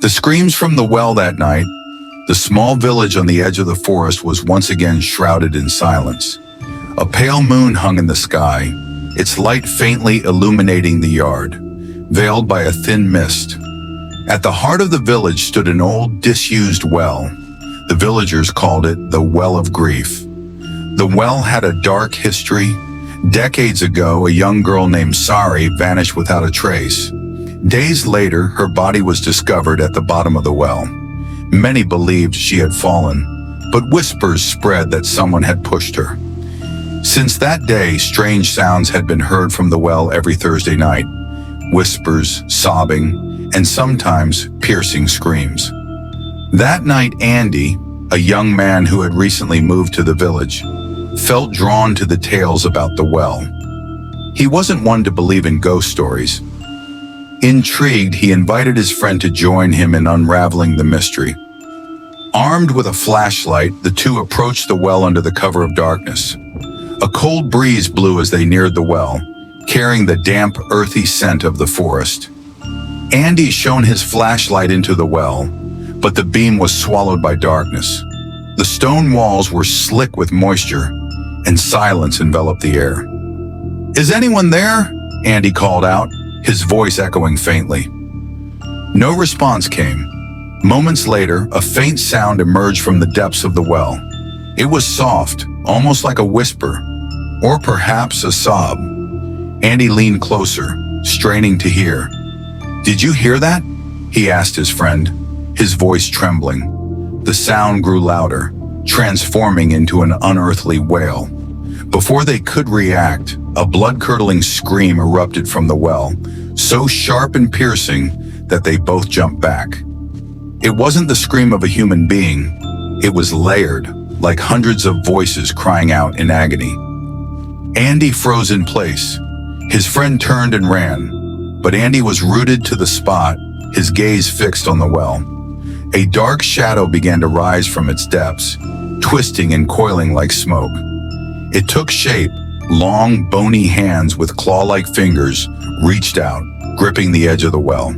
The screams from the well that night, the small village on the edge of the forest was once again shrouded in silence. A pale moon hung in the sky, its light faintly illuminating the yard, veiled by a thin mist. At the heart of the village stood an old, disused well. The villagers called it the Well of Grief. The well had a dark history. Decades ago, a young girl named Sari vanished without a trace. Days later, her body was discovered at the bottom of the well. Many believed she had fallen, but whispers spread that someone had pushed her. Since that day, strange sounds had been heard from the well every Thursday night. Whispers, sobbing, and sometimes piercing screams. That night, Andy, a young man who had recently moved to the village, felt drawn to the tales about the well. He wasn't one to believe in ghost stories. Intrigued, he invited his friend to join him in unraveling the mystery. Armed with a flashlight, the two approached the well under the cover of darkness. A cold breeze blew as they neared the well, carrying the damp, earthy scent of the forest. Andy shone his flashlight into the well, but the beam was swallowed by darkness. The stone walls were slick with moisture, and silence enveloped the air. "Is anyone there?" Andy called out, his voice echoing faintly. No response came. Moments later, a faint sound emerged from the depths of the well. It was soft, almost like a whisper, or perhaps a sob. Andy leaned closer, straining to hear. "Did you hear that?" he asked his friend, his voice trembling. The sound grew louder, transforming into an unearthly wail. Before they could react, a blood-curdling scream erupted from the well, so sharp and piercing that they both jumped back. It wasn't the scream of a human being. It was layered, like hundreds of voices crying out in agony. Andy froze in place. His friend turned and ran, but Andy was rooted to the spot, his gaze fixed on the well. A dark shadow began to rise from its depths, twisting and coiling like smoke. It took shape. Long, bony hands with claw-like fingers reached out, gripping the edge of the well.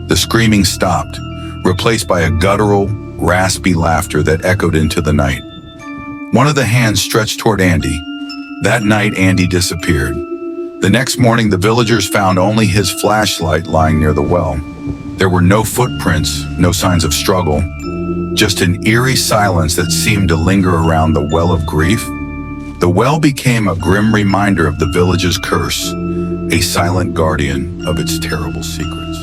The screaming stopped, replaced by a guttural, raspy laughter that echoed into the night. One of the hands stretched toward Andy. That night, Andy disappeared. The next morning, the villagers found only his flashlight lying near the well. There were no footprints, no signs of struggle, just an eerie silence that seemed to linger around the Well of Grief. The well became a grim reminder of the village's curse, a silent guardian of its terrible secrets.